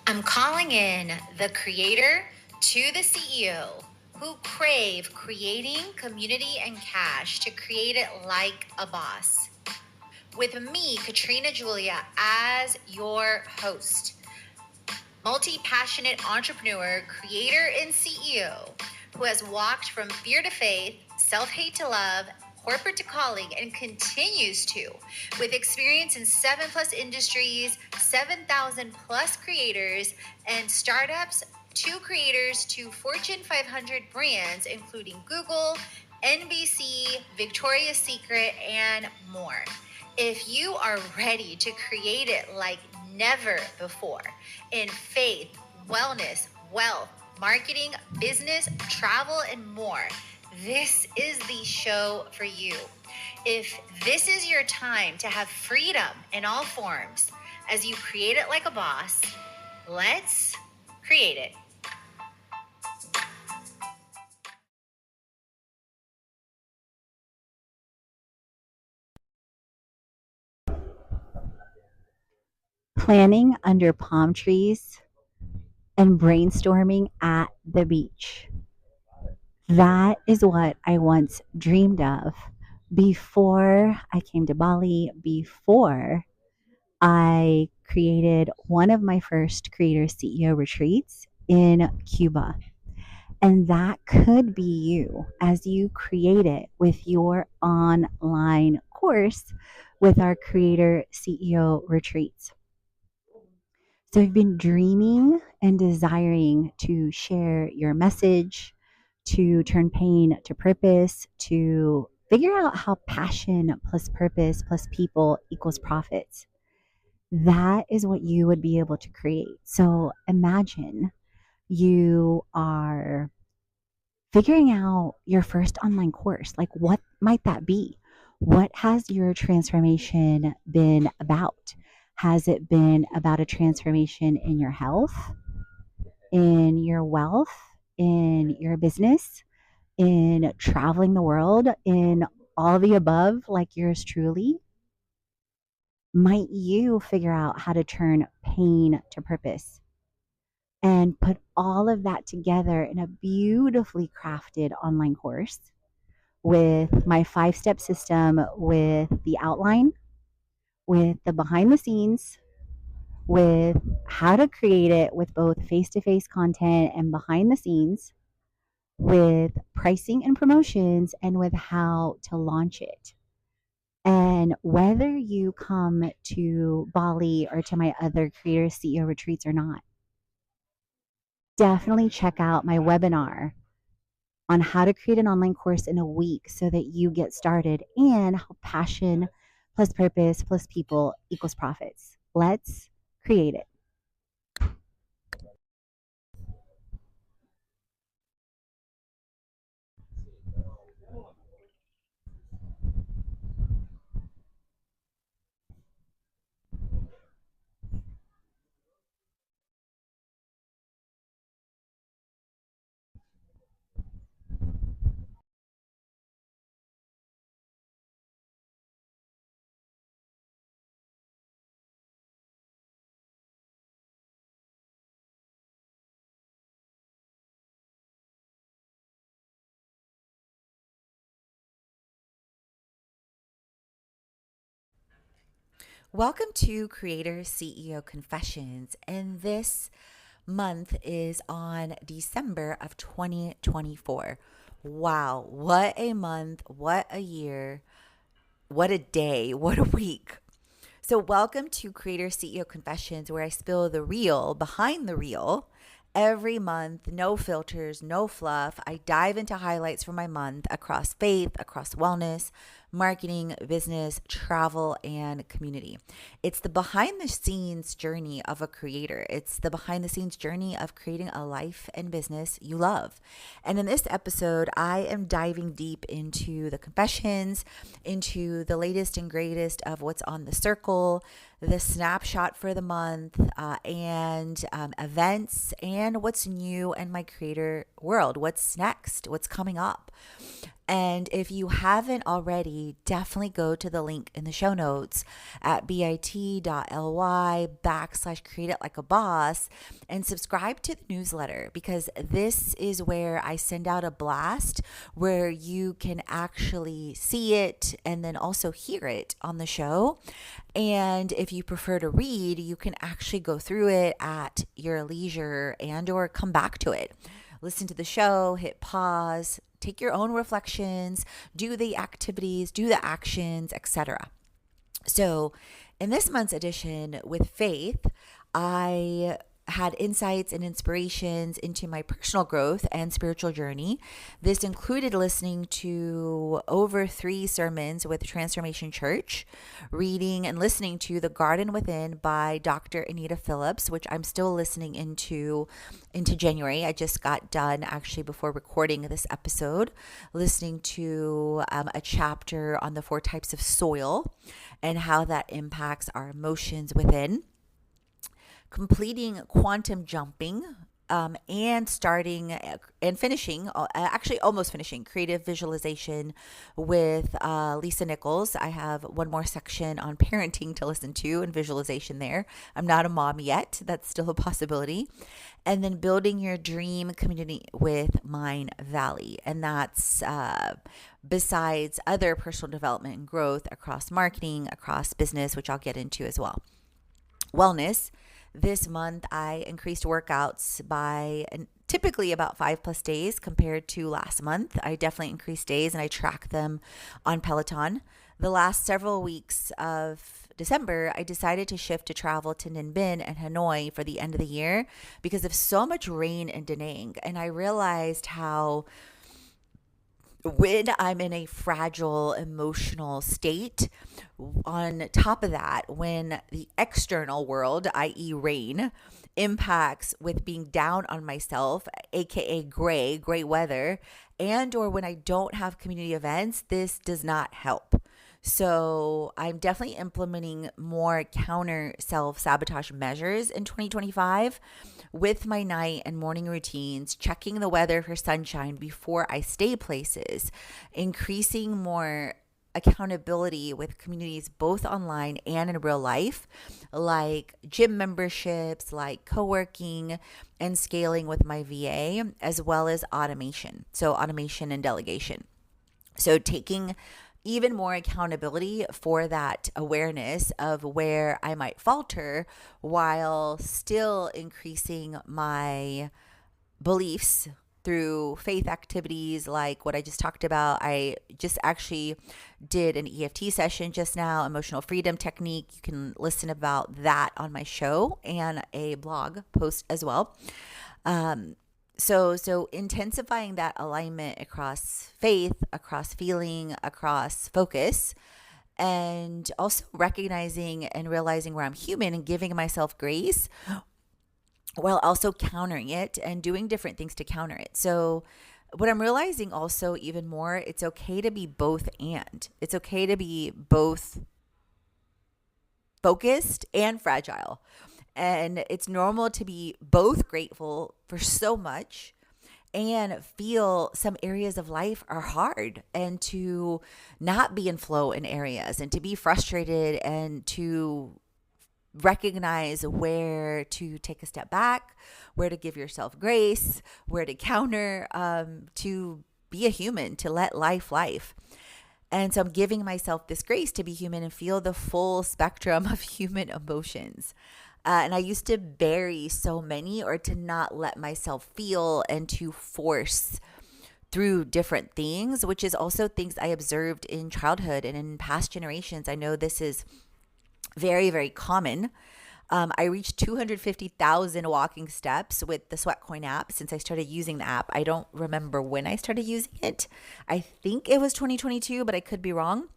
I'm calling in the creator to the CEO who crave creating community and cash to create it like a boss. With me, Katrina Julia, as your host, multi-passionate entrepreneur, creator, and CEO who has walked from fear to faith, self-hate to love, corporate to calling, and continues to, with experience in 7+ industries, 7,000 plus creators and startups, 2 creators to Fortune 500 brands, including Google, NBC, Victoria's Secret, and more. If you are ready to create it like never before in faith, wellness, wealth, marketing, business, travel, and more, this is the show for you. If this is your time to have freedom in all forms as you create it like a boss, let's create it. Planning under palm trees and brainstorming at the beach. That is what I once dreamed of before I came to Bali, before I created one of my first creator CEO retreats in Cuba. And that could be you as you create it with your online course with our creator CEO retreats. So I've been dreaming and desiring to share your message, to turn pain to purpose, to figure out how passion plus purpose plus people equals profits. That is what you would be able to create. So imagine you are figuring out your first online course. Like, what might that be? What has your transformation been about? Has it been about a transformation in your health, in your wealth, in your business, in traveling the world, in all the above, like yours truly? Might you figure out how to turn pain to purpose and put all of that together in a beautifully crafted online course with my 5-step system, with the outline, with the behind the scenes, with how to create it with both face to face content and behind the scenes, with pricing and promotions, and with how to launch it. And whether you come to Bali or to my other creator CEO retreats or not, definitely check out my webinar on how to create an online course in a week so that you get started, and how passion plus purpose plus people equals profits. Let's create it. Welcome to Creator CEO Confessions, and this month is on December of 2024. Wow, what a month, what a year, what a day, what a week. So, welcome to Creator CEO Confessions, where I spill the real behind the real. Every month, no filters, no fluff. I dive into highlights from my month across faith, across wellness, marketing, business, travel, and community. It's the behind the scenes journey of a creator. It's the behind the scenes journey of creating a life and business you love. And in this episode, I am diving deep into the confessions, into the latest and greatest of what's on the circle, the snapshot for the month, and events, and what's new in my creator world, what's next, what's coming up. And if you haven't already, definitely go to the link in the show notes at bit.ly/create it like a boss and subscribe to the newsletter, because this is where I send out a blast where you can actually see it and then also hear it on the show. And if you prefer to read, you can actually go through it at your leisure and or come back to it. Listen to the show, hit pause, take your own reflections, do the activities, do the actions, etc. So, in this month's edition with Faith, I had insights and inspirations into my personal growth and spiritual journey. This included listening to over 3 sermons with Transformation Church, reading and listening to The Garden Within by Dr. Anita Phillips, which I'm still listening into January. I just got done actually before recording this episode, listening to a chapter on the 4 types of soil and how that impacts our emotions within. Completing quantum jumping, and starting and finishing, actually almost finishing, creative visualization with Lisa Nichols. I have one more section on parenting to listen to and visualization there. I'm not a mom yet. That's still a possibility. And then building your dream community with Mind Valley. And that's besides other personal development and growth across marketing, across business, which I'll get into as well. Wellness. This month, I increased workouts by typically about 5+ days compared to last month. I definitely increased days and I track them on Peloton. The last several weeks of December, I decided to shift to travel to Ninh Binh and Hanoi for the end of the year because of so much rain in Da Nang. And I realized how when I'm in a fragile emotional state, on top of that, when the external world, i.e. rain, impacts with being down on myself, aka gray weather, and or when I don't have community events, this does not help. So I'm definitely implementing more counter self-sabotage measures in 2025 with my night and morning routines, checking the weather for sunshine before I stay places, increasing more accountability with communities both online and in real life, like gym memberships, like co-working, and scaling with my VA, as well as automation. So automation and delegation. So taking even more accountability for that awareness of where I might falter while still increasing my beliefs through faith activities like what I just talked about. I just actually did an EFT session just now, emotional freedom technique. You can listen about that on my show and a blog post as well. So intensifying that alignment across faith, across feeling, across focus, and also recognizing and realizing where I'm human and giving myself grace while also countering it and doing different things to counter it. So what I'm realizing also even more, it's okay to be both and. It's okay to be both focused and fragile. And it's normal to be both grateful for so much and feel some areas of life are hard, and to not be in flow in areas, and to be frustrated, and to recognize where to take a step back, where to give yourself grace, where to counter, to be a human, to let life. And so I'm giving myself this grace to be human and feel the full spectrum of human emotions. And I used to bury so many, or to not let myself feel and to force through different things, which is also things I observed in childhood and in past generations. I know this is very, very common. I reached 250,000 walking steps with the Sweatcoin app since I started using the app. I don't remember when I started using it. I think it was 2022, but I could be wrong.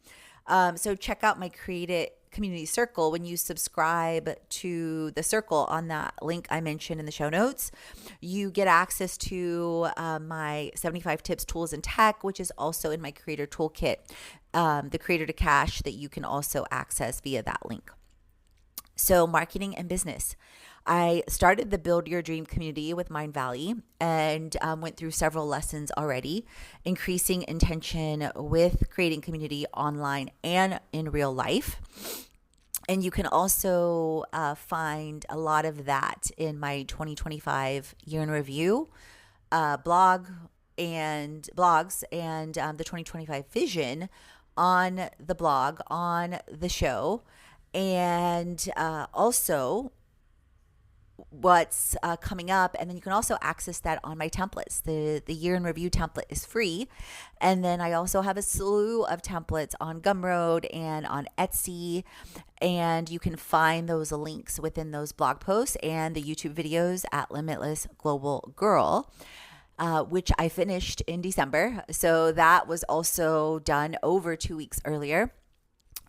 So check out my Create It community circle. When you subscribe to the circle on that link I mentioned in the show notes, you get access to my 75 tips, tools, and tech, which is also in my creator toolkit, the creator to cash, that you can also access via that link. So, marketing and business. I started the Build Your Dream community with Mind Valley and went through several lessons already, increasing intention with creating community online and in real life. And you can also find a lot of that in my 2025 year in review blogs and the 2025 vision on the blog, on the show, and also what's coming up. And then you can also access that on my templates. The year in review template is free. And then I also have a slew of templates on Gumroad and on Etsy. And you can find those links within those blog posts and the YouTube videos at Limitless Global Girl. Which I finished in December. So that was also done over 2 weeks earlier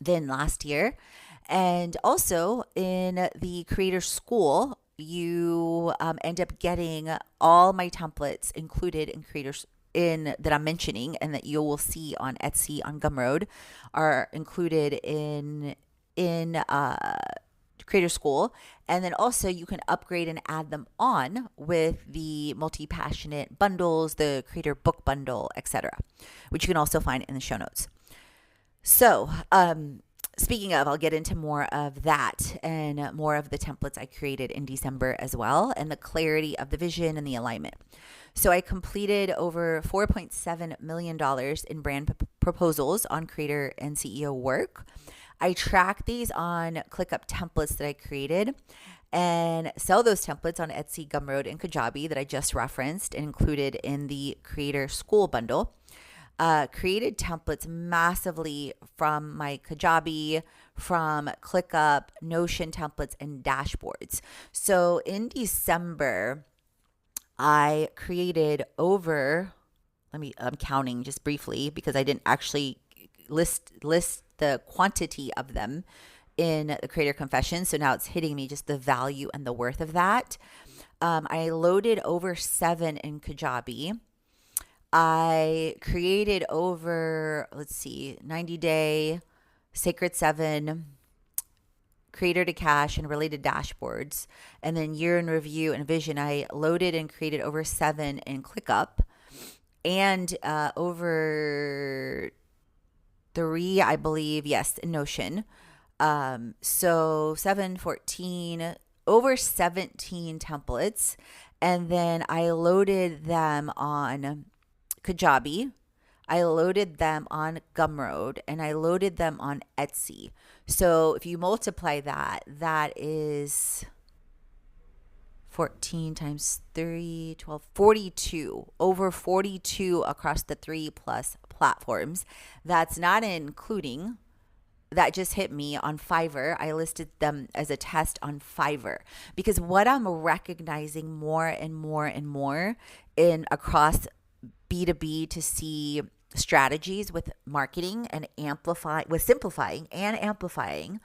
than last year. And also in the Creator School, you end up getting all my templates included in Creators in that I'm mentioning and that you will see on Etsy on Gumroad are included in Creator School. And then also you can upgrade and add them on with the multi-passionate bundles, the creator book bundle, etc., which you can also find in the show notes. So, speaking of, I'll get into more of that and more of the templates I created in December as well, and the clarity of the vision and the alignment. So I completed over $4.7 million in brand proposals on creator and CEO work. I track these on ClickUp templates that I created and sell those templates on Etsy, Gumroad, and Kajabi that I just referenced and included in the Creator School bundle. Created templates massively from my Kajabi, from ClickUp, Notion templates, and dashboards. So in December, I created I'm counting just briefly because I didn't actually list the quantity of them in the Creator Confession. So now it's hitting me just the value and the worth of that. I loaded over 7 in Kajabi. I created over, 90-day Sacred 7, Creator to Cash, and related dashboards. And then year in review and vision, I loaded and created over 7 in ClickUp and over 3, I believe, yes, in Notion. So 7, 14, over 17 templates. And then I loaded them on Kajabi. I loaded them on Gumroad, and I loaded them on Etsy. So if you multiply that, that is 14 times 3, 12, 42, over 42 across the 3 plus platforms. That's not including, that just hit me on Fiverr. I listed them as a test on Fiverr because what I'm recognizing more and more and more in across B2B to C strategies with marketing and simplifying and amplifying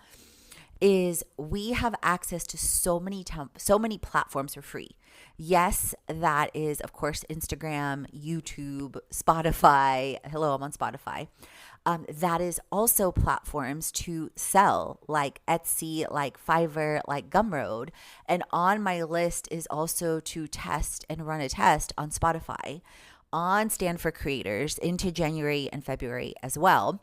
is we have access to so many platforms for free. Yes, that is of course Instagram, YouTube, Spotify. Hello, I'm on Spotify. That is also platforms to sell like Etsy, like Fiverr, like Gumroad. And on my list is also to test and run a test on Spotify, on Stand for Creators into January and February as well.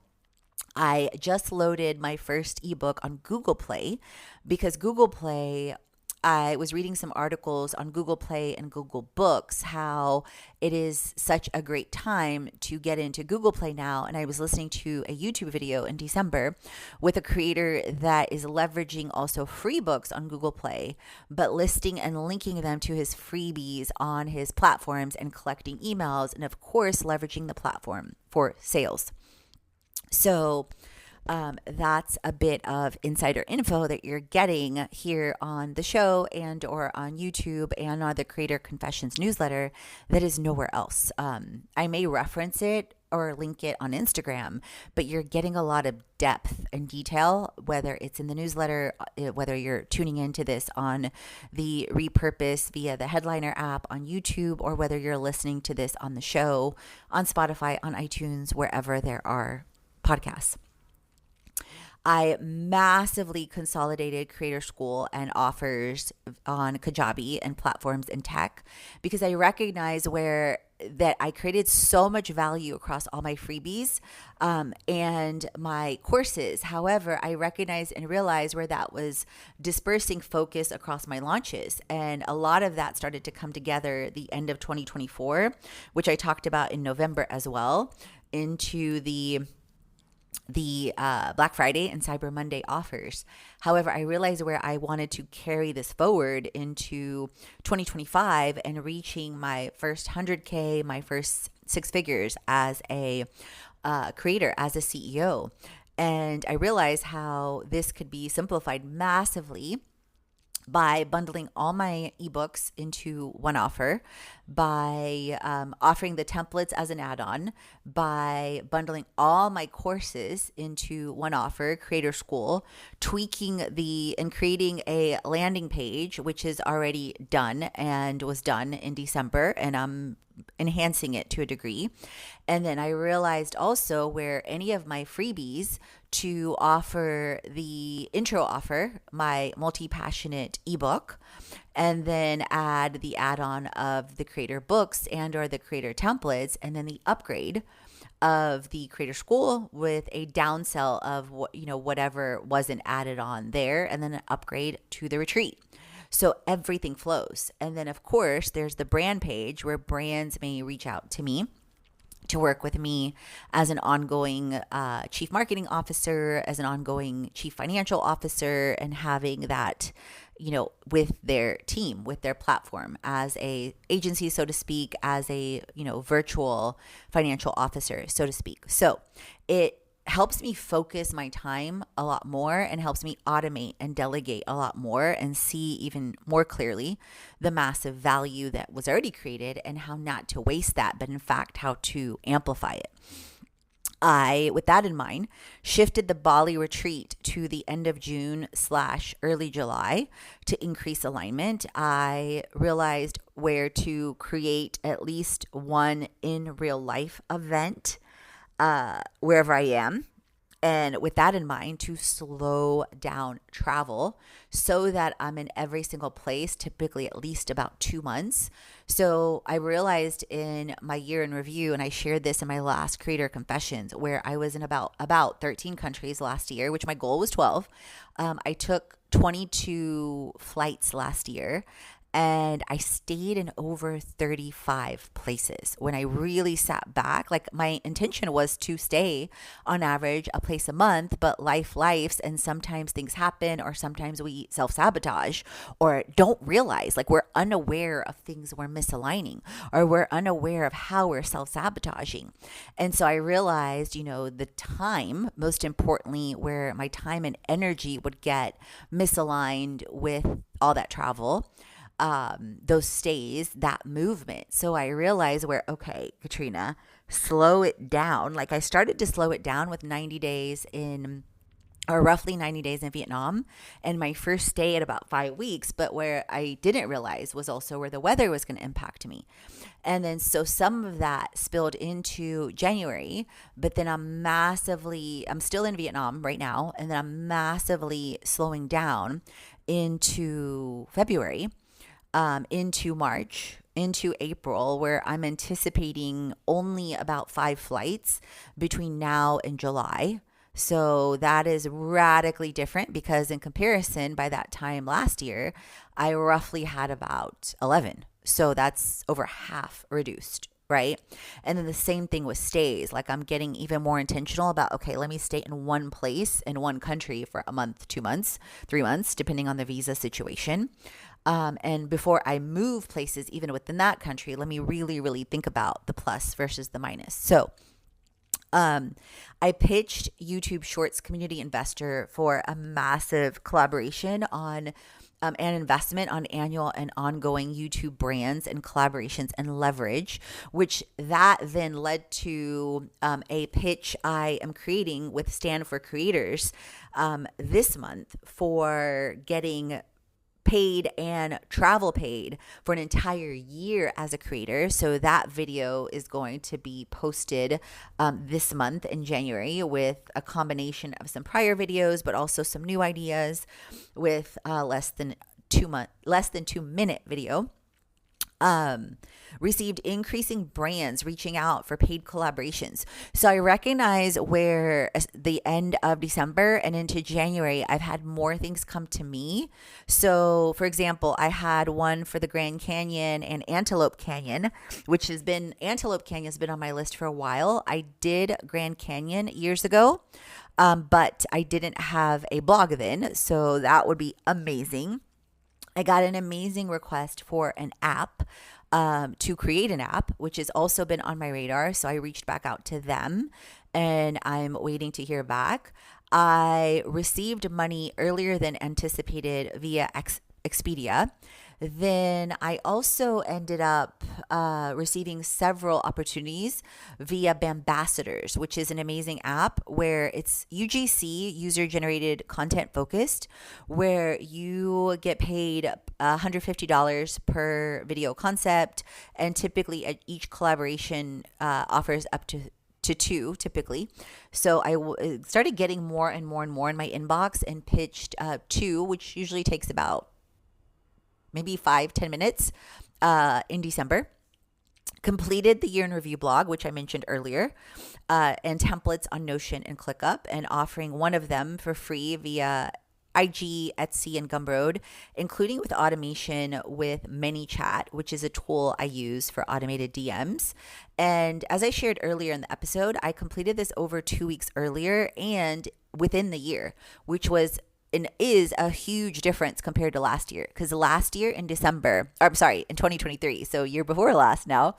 I just loaded my first ebook on Google Play because Google Play, I was reading some articles on Google Play and Google Books, how it is such a great time to get into Google Play now. And I was listening to a YouTube video in December with a creator that is leveraging also free books on Google Play, but listing and linking them to his freebies on his platforms and collecting emails. And of course, leveraging the platform for sales. So that's a bit of insider info that you're getting here on the show and or on YouTube and on the Creator Confessions newsletter that is nowhere else. I may reference it or link it on Instagram, but you're getting a lot of depth and detail, whether it's in the newsletter, whether you're tuning into this on the Repurpose via the Headliner app on YouTube, or whether you're listening to this on the show, on Spotify, on iTunes, wherever there are podcasts. I massively consolidated Creator School and offers on Kajabi and platforms in tech because I recognize where that I created so much value across all my freebies and my courses. However, I recognized and realized where that was dispersing focus across my launches. And a lot of that started to come together the end of 2024, which I talked about in November as well, into the Black Friday and Cyber Monday offers. However, I realized where I wanted to carry this forward into 2025 and reaching my first 100K, my first six figures as a creator, as a CEO. And I realized how this could be simplified massively by bundling all my ebooks into one offer, by offering the templates as an add on, by bundling all my courses into one offer, Creator School, tweaking and creating a landing page, which is already done and was done in December, and I'm enhancing it to a degree. And then I realized also where any of my freebies to offer the intro offer, my multi-passionate ebook, and then add the add-on of the creator books and or the creator templates, and then the upgrade of the creator school with a downsell of whatever wasn't added on there, and then an upgrade to the retreat. So everything flows. And then of course there's the brand page where brands may reach out to me to work with me as an ongoing chief marketing officer, as an ongoing chief financial officer, and having that, with their team, with their platform, as a agency, so to speak, as a, virtual financial officer, so to speak. So it helps me focus my time a lot more and helps me automate and delegate a lot more and see even more clearly the massive value that was already created and how not to waste that, but in fact, how to amplify it. I, with that in mind, shifted the Bali retreat to the end of June/early July to increase alignment. I realized where to create at least one in real life event wherever I am. And with that in mind, to slow down travel so that I'm in every single place, typically at least about 2 months. So I realized in my year in review, and I shared this in my last Creator Confessions, where I was in about 13 countries last year, which my goal was 12. I took 22 flights last year. And I stayed in over 35 places. When I really sat back, like my intention was to stay on average a place a month, but lives, and sometimes things happen, or sometimes we self-sabotage or don't realize, like we're unaware of things we're misaligning, or we're unaware of how we're self-sabotaging. And so I realized, the time, most importantly, where my time and energy would get misaligned with all that travel, those stays, that movement. So I realized where, okay, Katrina, slow it down. Like I started to slow it down with 90 days in, or roughly 90 days in Vietnam, and my first stay at about 5 weeks. But where I didn't realize was also where the weather was going to impact me. And then so some of that spilled into January, but then I'm still in Vietnam right now, and then I'm massively slowing down into February, into March, into April, where I'm anticipating only about 5 flights between now and July. So that is radically different because in comparison, by that time last year, I roughly had about 11. So that's over half reduced, right? And then the same thing with stays. Like I'm getting even more intentional about, okay, let me stay in one place in one country for a month, 2 months, 3 months, depending on the visa situation. And before I move places, even within that country, let me really, really think about the plus versus the minus. So I pitched YouTube Shorts Community Investor for a massive collaboration on an investment on annual and ongoing YouTube brands and collaborations and leverage, which that then led to a pitch I am creating with Stand for Creators this month for getting paid and travel paid for an entire year as a creator. So that video is going to be posted this month in January with a combination of some prior videos, but also some new ideas with less than 2-minute video. Received increasing brands reaching out for paid collaborations. So I recognize where the end of December and into January, I've had more things come to me. So for example, I had one for the Grand Canyon and Antelope Canyon, Antelope Canyon has been on my list for a while. I did Grand Canyon years ago, but I didn't have a blog then. So that would be amazing. I got an amazing request for an app, to create an app, which has also been on my radar. So I reached back out to them and I'm waiting to hear back. I received money earlier than anticipated via Expedia. Then I also ended up receiving several opportunities via Bambassadors, which is an amazing app where it's UGC, user generated content focused, where you get paid $150 per video concept. And typically each collaboration offers up to two typically. So I started getting more and more and more in my inbox and pitched two, which usually takes about maybe 5-10 minutes in December. Completed the year in review blog, which I mentioned earlier, and templates on Notion and ClickUp, and offering one of them for free via IG, Etsy, and Gumroad, including with automation with ManyChat, which is a tool I use for automated DMs. And as I shared earlier in the episode, I completed this over 2 weeks earlier and within the year, which was and is a huge difference compared to last year. Because last year in in 2023, so year before last now,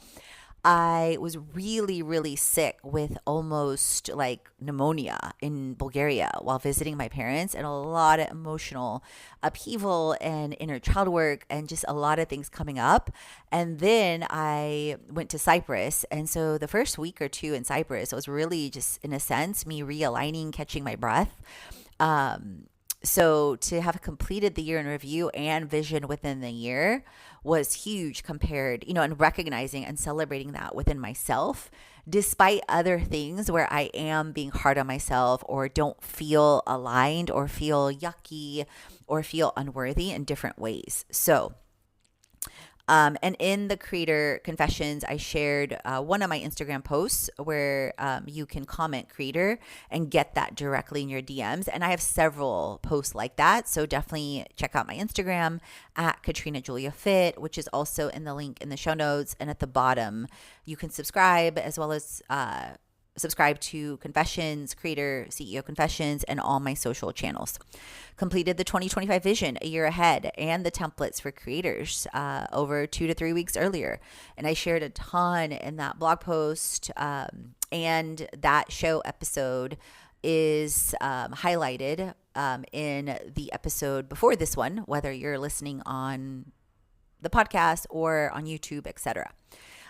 I was really, really sick with almost like pneumonia in Bulgaria while visiting my parents, and a lot of emotional upheaval and inner child work and just a lot of things coming up. And then I went to Cyprus. And so the first week or two in Cyprus was really just, in a sense, me realigning, catching my breath. So to have completed the year in review and vision within the year was huge compared, and recognizing and celebrating that within myself, despite other things where I am being hard on myself or don't feel aligned or feel yucky or feel unworthy in different ways. So and in the creator confessions, I shared one of my Instagram posts where you can comment creator and get that directly in your DMs. And I have several posts like that. So definitely check out my Instagram at Katrina Julia Fit, which is also in the link in the show notes. And at the bottom, you can subscribe as well as subscribe to Confessions, Creator CEO Confessions, and all my social channels. Completed the 2025 vision a year ahead and the templates for creators over 2 to 3 weeks earlier. And I shared a ton in that blog post, and that show episode is highlighted in the episode before this one, whether you're listening on the podcast or on YouTube, etc.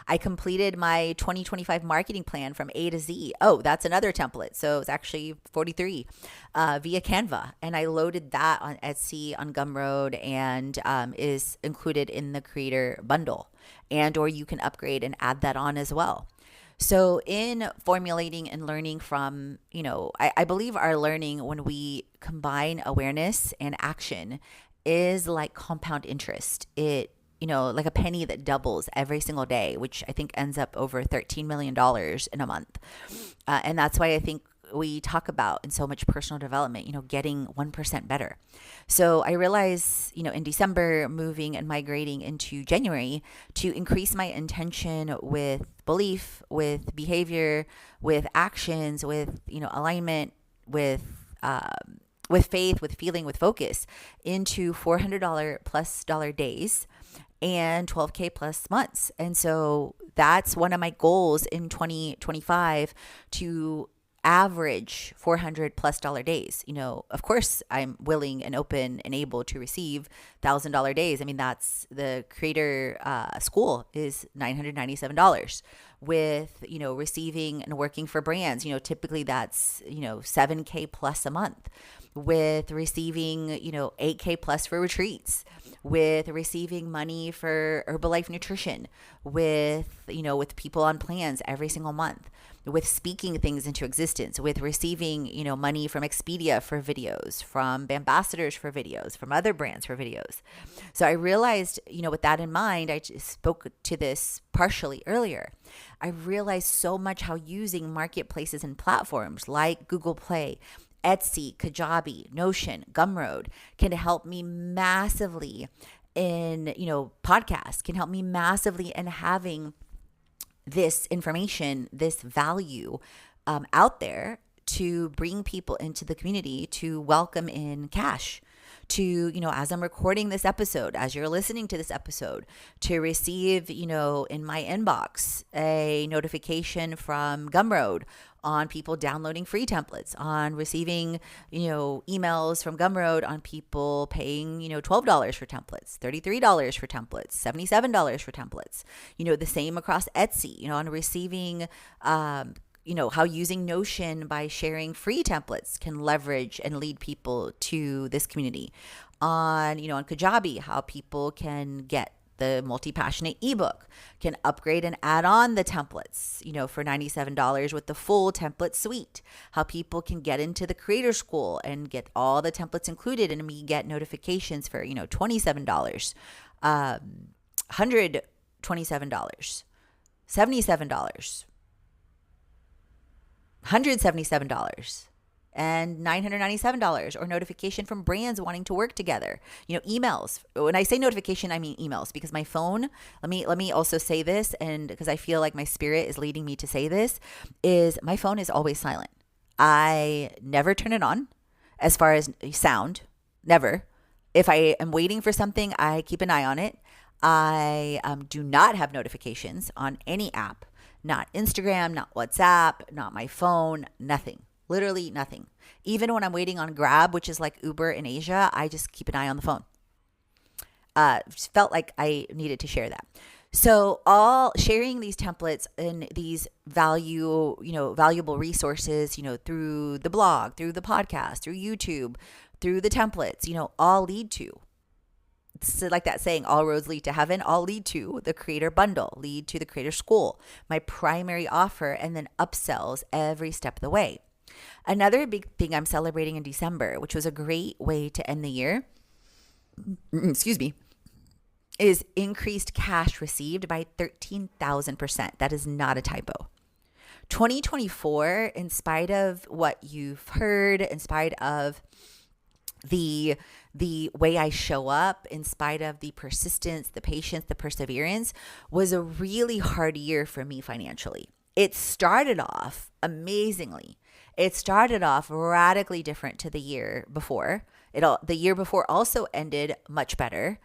I completed my 2025 marketing plan from A to Z. Oh, that's another template. So it's actually 43 via Canva. And I loaded that on Etsy, on Gumroad, and is included in the creator bundle. And or you can upgrade and add that on as well. So in formulating and learning from, I believe our learning, when we combine awareness and action, is like compound interest. It like a penny that doubles every single day, which I think ends up over $13 million in a month. And that's why I think we talk about in so much personal development, getting 1% better. So I realize, in December, moving and migrating into January, to increase my intention with belief, with behavior, with actions, with, alignment, with faith, with feeling, with focus, into $400 plus days and 12K plus months. And so that's one of my goals in 2025, to average $400 plus days. Of course, I'm willing and open and able to receive $1,000 days. I mean, that's the creator school is $997. with, receiving and working for brands. Typically that's, 7K plus a month, with receiving, 8K plus for retreats, with receiving money for Herbalife Nutrition, with people on plans every single month, with speaking things into existence, with receiving, money from Expedia for videos, from ambassadors for videos, from other brands for videos. So I realized, with that in mind, I just spoke to this partially earlier. I realized so much how using marketplaces and platforms like Google Play, Etsy, Kajabi, Notion, Gumroad can help me massively in, podcasts, can help me massively in having this information, this value out there to bring people into the community, to welcome in cash, to, as I'm recording this episode, as you're listening to this episode, to receive, in my inbox, a notification from Gumroad on people downloading free templates, on receiving, emails from Gumroad on people paying, $12 for templates, $33 for templates, $77 for templates, the same across Etsy, on receiving, how using Notion by sharing free templates can leverage and lead people to this community. On Kajabi, how people can get the Multi-Passionate ebook, can upgrade and add on the templates, for $97 with the full template suite. How people can get into the Creator School and get all the templates included, and we get notifications for, $27, $127, $77, $177, and $997, or notification from brands wanting to work together. Emails. When I say notification, I mean emails, because my phone, let me also say this, and because I feel like my spirit is leading me to say this, is my phone is always silent. I never turn it on as far as sound, never. If I am waiting for something, I keep an eye on it. I do not have notifications on any app, not Instagram, not WhatsApp, not my phone, nothing. Literally nothing. Even when I'm waiting on Grab, which is like Uber in Asia, I just keep an eye on the phone. Just felt like I needed to share that. So all sharing these templates and these valuable resources, through the blog, through the podcast, through YouTube, through the templates, all lead to, it's like that saying, all roads lead to heaven, all lead to the Creator Bundle, lead to the Creator School, my primary offer, and then upsells every step of the way. Another big thing I'm celebrating in December, which was a great way to end the year, is increased cash received by 13,000%. That is not a typo. 2024, in spite of what you've heard, in spite of the way I show up, in spite of the persistence, the patience, the perseverance, was a really hard year for me financially. It started off amazingly. It started off radically different to the year before. The year before also ended much better.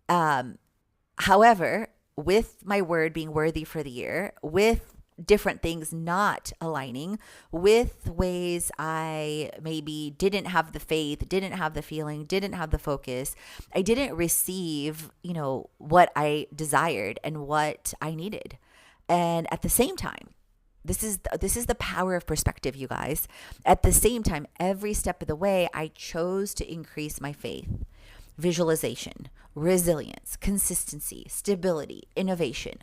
However, with my word being worthy for the year, with different things not aligning, with ways I maybe didn't have the faith, didn't have the feeling, didn't have the focus, I didn't receive, what I desired and what I needed. And at the same time, this is the power of perspective, you guys. At the same time, every step of the way, I chose to increase my faith, visualization, resilience, consistency, stability, innovation,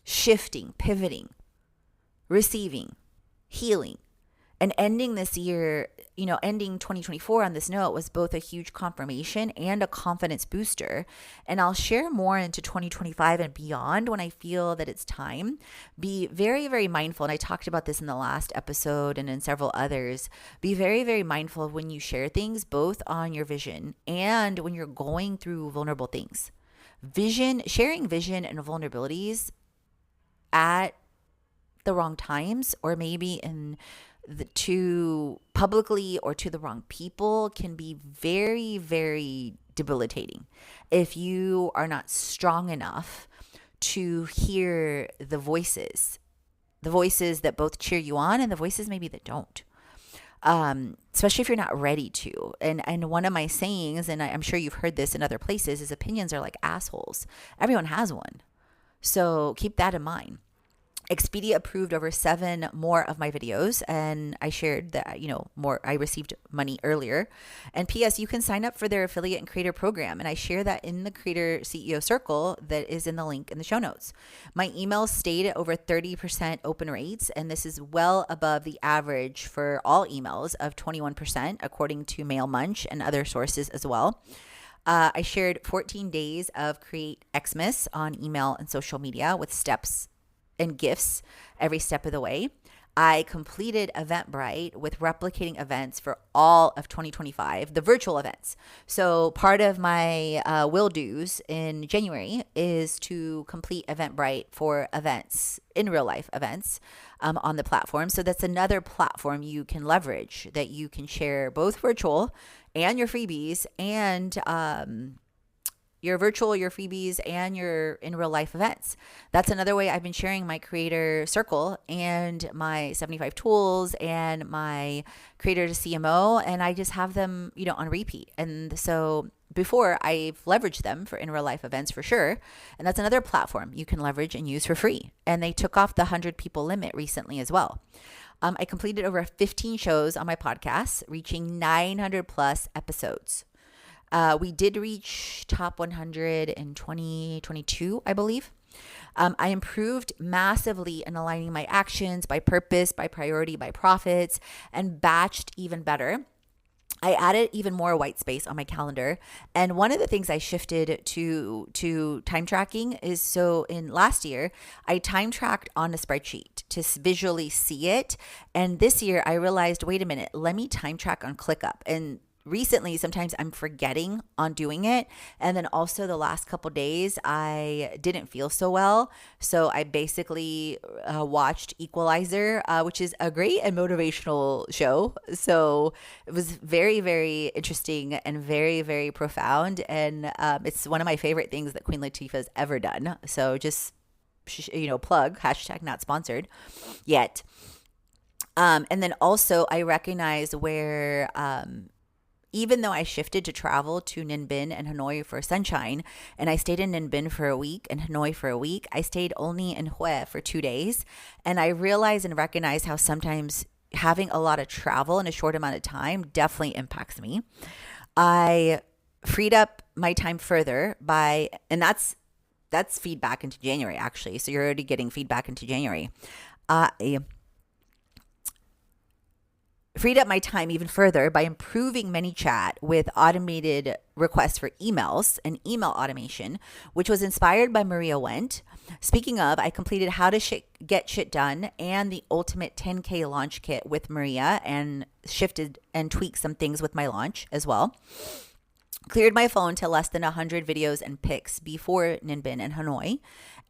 shifting, pivoting, receiving, healing. And ending this year, ending 2024 on this note was both a huge confirmation and a confidence booster. And I'll share more into 2025 and beyond when I feel that it's time. Be very, very mindful. And I talked about this in the last episode and in several others. Be very, very mindful when you share things, both on your vision and when you're going through vulnerable things. Sharing vision and vulnerabilities at the wrong times, or maybe too publicly or to the wrong people, can be very, very debilitating if you are not strong enough to hear the voices that both cheer you on and the voices maybe that don't. Especially if you're not ready to. And one of my sayings, and I'm sure you've heard this in other places, is opinions are like assholes. Everyone has one. So keep that in mind. Expedia approved over 7 more of my videos, and I shared that, more, I received money earlier. And PS, you can sign up for their affiliate and creator program, and I share that in the Creator CEO Circle that is in the link in the show notes. My emails stayed at over 30% open rates, and this is well above the average for all emails of 21%, according to Mail Munch and other sources as well. I shared 14 days of Create Xmas on email and social media with steps and gifts every step of the way. I completed Eventbrite with replicating events for all of 2025, the virtual events. So part of my will do's in January is to complete Eventbrite for events, in real life events on the platform. So that's another platform you can leverage that you can share both virtual and your freebies and your virtual, your freebies, and your in real life events. That's another way I've been sharing my creator circle and my 75 tools and my creator to CMO, and I just have them, on repeat. And so before, I've leveraged them for in real life events for sure. And that's another platform you can leverage and use for free. And they took off the 100 people limit recently as well. I completed over 15 shows on my podcast, reaching 900 plus episodes. We did reach top 100 in 2022, I believe. I improved massively in aligning my actions by purpose, by priority, by profits, and batched even better. I added even more white space on my calendar. And one of the things I shifted to time tracking is, so in last year, I time tracked on a spreadsheet to visually see it. And this year I realized, wait a minute, let me time track on ClickUp. And recently, sometimes I'm forgetting on doing it. And then also the last couple days, I didn't feel so well. So I basically watched Equalizer, which is a great and motivational show. So it was very, very interesting and very, very profound. And it's one of my favorite things that Queen Latifah's ever done. So just, plug, hashtag not sponsored yet. And then also I recognize where, even though I shifted to travel to Ninh Binh and Hanoi for sunshine, and I stayed in Ninh Binh for a week and Hanoi for a week, I stayed only in Hue for 2 days. And I realized and recognized how sometimes having a lot of travel in a short amount of time definitely impacts me. I freed up my time further and that's feedback into January, actually. So you're already getting feedback into January. I freed up my time even further by improving ManyChat with automated requests for emails and email automation, which was inspired by Maria Wendt. Speaking of, I completed How to Get Shit Done and the Ultimate 10K Launch Kit with Maria, and shifted and tweaked some things with my launch as well. Cleared my phone to less than 100 videos and pics before Ninh Binh and Hanoi.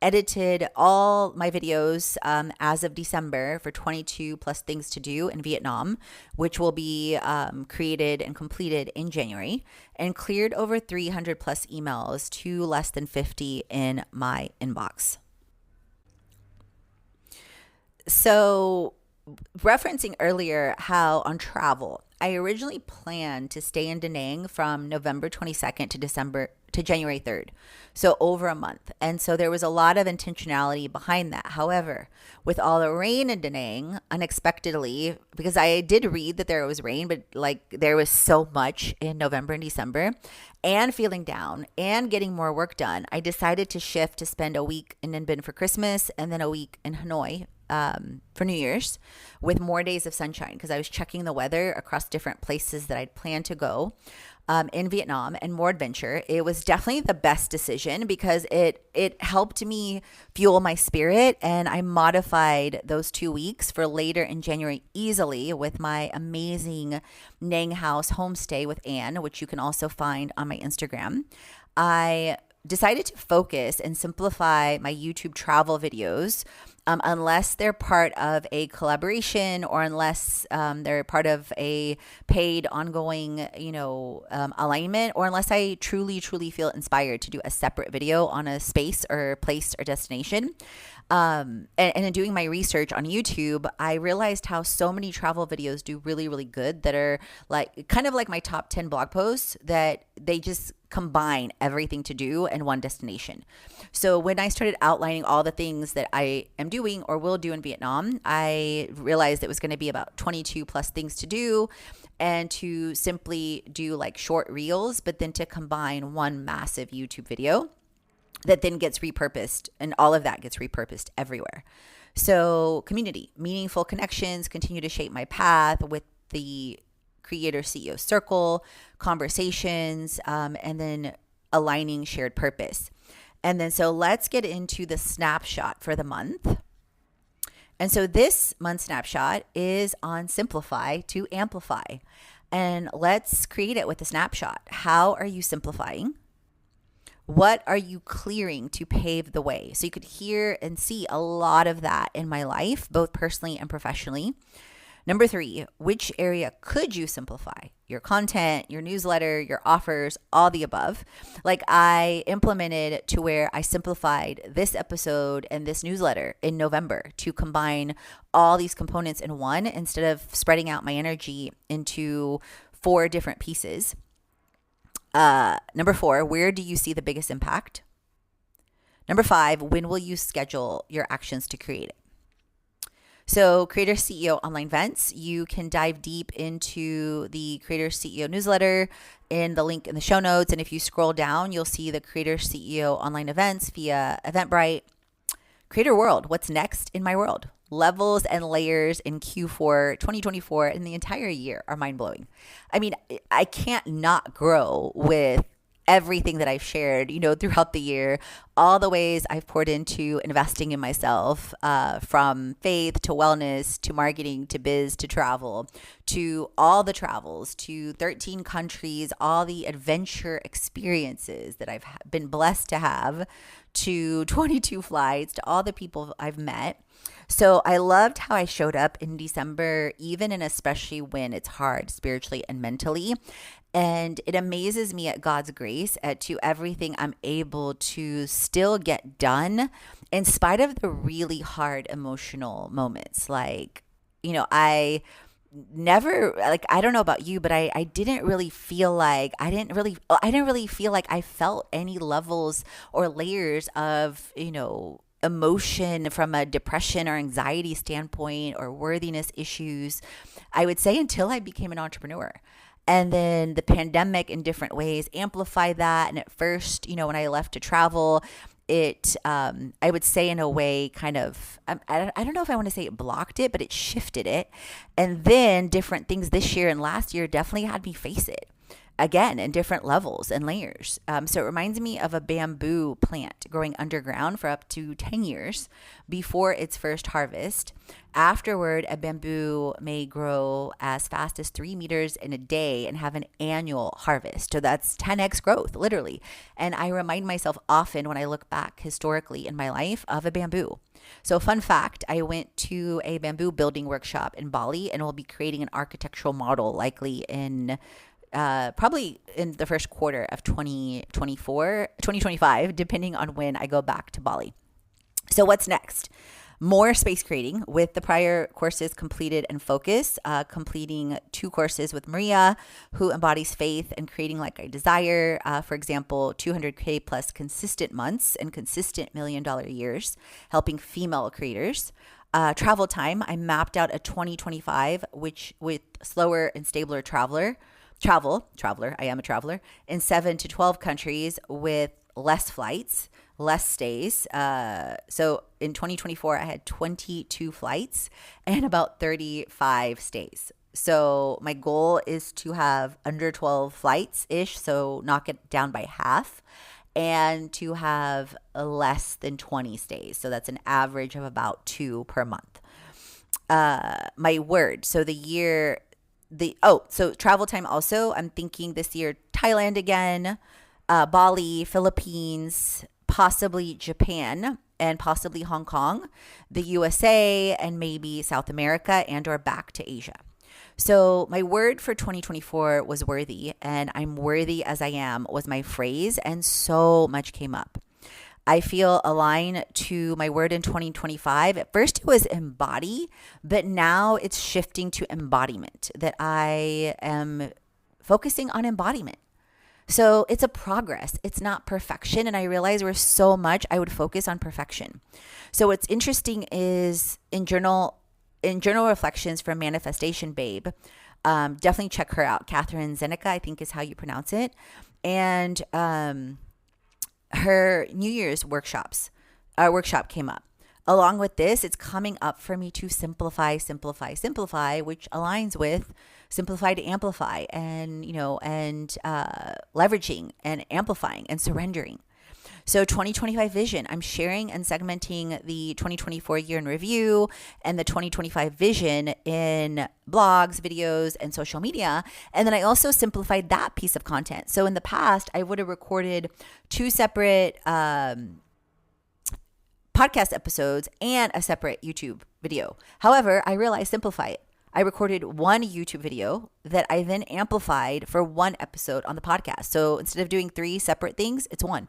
Edited all my videos as of December for 22 plus things to do in Vietnam, which will be created and completed in January. And cleared over 300 plus emails to less than 50 in my inbox. So, referencing earlier how on travel, I originally planned to stay in Da Nang from November 22nd to January 3rd. So over a month. And so there was a lot of intentionality behind that. However, with all the rain in Da Nang, unexpectedly, because I did read that there was rain, but there was so much in November and December, and feeling down and getting more work done, I decided to shift to spend a week in Ninh Binh for Christmas and then a week in Hanoi for New Year's, with more days of sunshine, because I was checking the weather across different places that I'd planned to go in Vietnam, and more adventure. It was definitely the best decision because it helped me fuel my spirit, and I modified those 2 weeks for later in January easily with my amazing Nang House homestay with Anne, which you can also find on my Instagram. I decided to focus and simplify my YouTube travel videos unless they're part of a collaboration, or unless they're part of a paid ongoing, alignment, or unless I truly, truly feel inspired to do a separate video on a space or place or destination. And in doing my research on YouTube, I realized how so many travel videos do really, really good that are kind of like my top 10 blog posts, that they just combine everything to do in one destination. So when I started outlining all the things that I am doing or will do in Vietnam, I realized it was going to be about 22 plus things to do, and to simply do like short reels, but then to combine one massive YouTube video that then gets repurposed, and all of that gets repurposed everywhere. So community, meaningful connections continue to shape my path with the Creator CEO Circle, conversations, and then aligning shared purpose. And then so let's get into the snapshot for the month. And so this month's snapshot is on simplify to amplify. And let's create it with a snapshot. How are you simplifying? What are you clearing to pave the way? So you could hear and see a lot of that in my life, both personally and professionally. Number 3, which area could you simplify? Your content, your newsletter, your offers, all the above. Like I implemented to where I simplified this episode and this newsletter in November to combine all these components in one instead of spreading out my energy into 4 different pieces. Number 4, where do you see the biggest impact? Number 5, when will you schedule your actions to create it? So Creator CEO online events, you can dive deep into the Creator CEO newsletter in the link in the show notes. And if you scroll down, you'll see the Creator CEO online events via Eventbrite. Creator World, what's next in my world? Levels and layers in Q4 2024 and the entire year are mind-blowing. I mean, I can't not grow with everything that I've shared, throughout the year, all the ways I've poured into investing in myself, from faith to wellness to marketing to biz to travel, to all the travels, to 13 countries, all the adventure experiences that I've been blessed to have, to 22 flights, to all the people I've met. So I loved how I showed up in December, even and especially when it's hard spiritually and mentally. And it amazes me at God's grace to everything I'm able to still get done in spite of the really hard emotional moments. Like, I never, like, I don't know about you, but I didn't really feel like, I didn't really feel like I felt any levels or layers of, emotion from a depression or anxiety standpoint or worthiness issues, I would say, until I became an entrepreneur. And then the pandemic in different ways amplified that. And at first, when I left to travel, it, I would say in a way kind of, I don't know if I want to say it blocked it, but it shifted it. And then different things this year and last year definitely had me face it again in different levels and layers. So it reminds me of a bamboo plant growing underground for up to 10 years before its first harvest. Afterward, a bamboo may grow as fast as 3 meters in a day and have an annual harvest. So that's 10x growth, literally. And I remind myself often when I look back historically in my life of a bamboo. So fun fact, I went to a bamboo building workshop in Bali and will be creating an architectural model likely in probably in the first quarter of 2025, depending on when I go back to Bali. So what's next? More space creating with the prior courses completed and focus, completing 2 courses with Maria, who embodies faith and creating like I desire. For example, 200K plus consistent months and consistent $1 million years, helping female creators. Travel time, I mapped out a 2025, which with slower and stabler traveler, I am a traveler, in 7 to 12 countries with less flights, less stays. So in 2024, I had 22 flights and about 35 stays. So my goal is to have under 12 flights-ish, so knock it down by half, and to have less than 20 stays. So that's an average of about 2 per month. My word, so the year... So travel time also, I'm thinking this year, Thailand again, Bali, Philippines, possibly Japan, and possibly Hong Kong, the USA, and maybe South America and or back to Asia. So my word for 2024 was worthy, and I'm worthy as I am was my phrase, and so much came up. I feel aligned to my word in 2025. At first it was embody, but now it's shifting to embodiment, that I am focusing on embodiment. So it's a progress. It's not perfection. And I realize where so much I would focus on perfection. So what's interesting is in journal reflections from Manifestation Babe, definitely check her out. Catherine Zeneca, I think is how you pronounce it. And her New Year's workshop came up. Along with this, it's coming up for me to simplify, which aligns with simplify to amplify, and leveraging and amplifying and surrendering. So 2025 vision, I'm sharing and segmenting the 2024 year in review and the 2025 vision in blogs, videos, and social media. And then I also simplified that piece of content. So in the past, I would have recorded two separate podcast episodes and a separate YouTube video. However, I realized simplify it. I recorded one YouTube video that I then amplified for one episode on the podcast. So instead of doing three separate things, it's one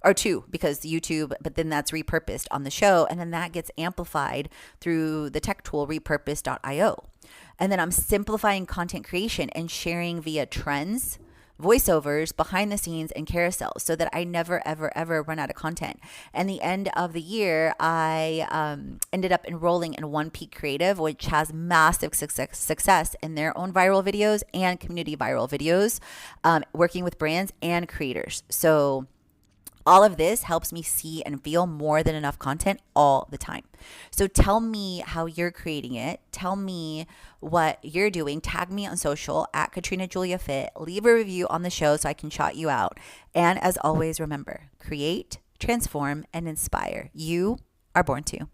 or two, because YouTube, but then that's repurposed on the show. And then that gets amplified through the tech tool repurpose.io. And then I'm simplifying content creation and sharing via trends, voiceovers, behind the scenes, and carousels, so that I never, ever, ever run out of content. And the end of the year, I ended up enrolling in One Peak Creative, which has massive success in their own viral videos and community viral videos, working with brands and creators. So all of this helps me see and feel more than enough content all the time. So tell me how you're creating it. Tell me what you're doing. Tag me on social at Katrina Julia Fit. Leave a review on the show so I can shout you out. And as always, remember, create, transform, and inspire. You are born to.